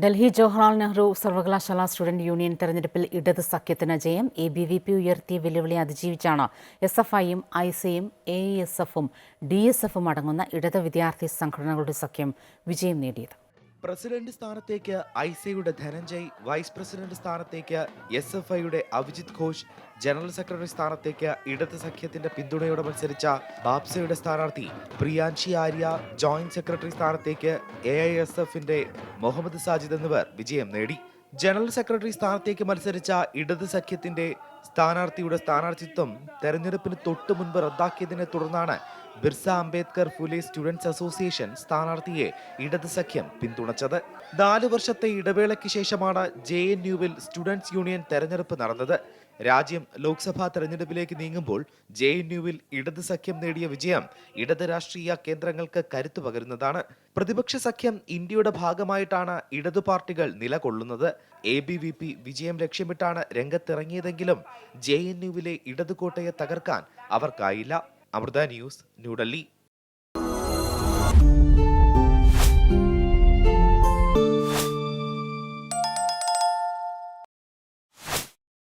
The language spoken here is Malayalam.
ഡൽഹി ജവഹർലാൽ നെഹ്റു സർവകലാശാല സ്റ്റുഡന്റ് യൂണിയൻ തെരഞ്ഞെടുപ്പിൽ ഇടത് സഖ്യത്തിന് ജയം. ABVP ഉയർത്തിയ വെല്ലുവിളി അതിജീവിച്ചാണ് SFIയും ISയും AISFും DSFും അടങ്ങുന്ന ഇടത് വിദ്യാർത്ഥി സംഘടനകളുടെ സഖ്യം വിജയം നേടിയത്. പ്രസിഡന്റ് സ്ഥാനത്തേക്ക് ഐസയുടെ ധനഞ്ജയ്, വൈസ് പ്രസിഡന്റ് സ്ഥാനത്തേക്ക് SFIയുടെ അഭിജിത് ഘോഷ്, ജനറൽ സെക്രട്ടറി സ്ഥാനത്തേക്ക് ഇടത് സഖ്യത്തിന്റെ പിന്തുണയോടെ മത്സരിച്ച ബാപ്സയുടെ സ്ഥാനാർത്ഥി പ്രിയാൻഷി ആര്യ, ജോയിന്റ് സെക്രട്ടറി സ്ഥാനത്തേക്ക് AISFന്റെ മുഹമ്മദ് സാജിദ് എന്നിവർ വിജയം നേടി. ജനറൽ സെക്രട്ടറി സ്ഥാനത്തേക്ക് മത്സരിച്ച ഇടത് സഖ്യത്തിന്റെ സ്ഥാനാർത്ഥിയുടെ സ്ഥാനാർത്ഥിത്വം തെരഞ്ഞെടുപ്പിന് തൊട്ടു മുൻപ് റദ്ദാക്കിയതിനെ തുടർന്നാണ് ബിർസ അംബേദ്കർ ഫുലെ സ്റ്റുഡൻസ് അസോസിയേഷൻ സ്ഥാനാർത്ഥിയെ ഇടത് സഖ്യം പിന്തുണച്ചത്. 4 വർഷത്തെ ഇടവേളയ്ക്ക് ശേഷമാണ് JNUവിൽ സ്റ്റുഡൻസ് യൂണിയൻ തെരഞ്ഞെടുപ്പ് നടന്നത്. രാജ്യം ലോക്സഭാ തെരഞ്ഞെടുപ്പിലേക്ക് നീങ്ങുമ്പോൾ JNUവിൽ ഇടത് സഖ്യം നേടിയ വിജയം ഇടത് രാഷ്ട്രീയ കേന്ദ്രങ്ങൾക്ക് കരുത്തു പകരുന്നതാണ്. പ്രതിപക്ഷ സഖ്യം ഇന്ത്യയുടെ ഭാഗമായിട്ടാണ് ഇടതു പാർട്ടികൾ നിലകൊള്ളുന്നത്. ABVP വിജയം ലക്ഷ്യമിട്ടാണ് രംഗത്തിറങ്ങിയതെങ്കിലും JNUവിലെ ഇടതുകോട്ടയെ തകർക്കാൻ അവർക്കായില്ല. അമൃത ന്യൂസ്, ന്യൂഡൽഹി.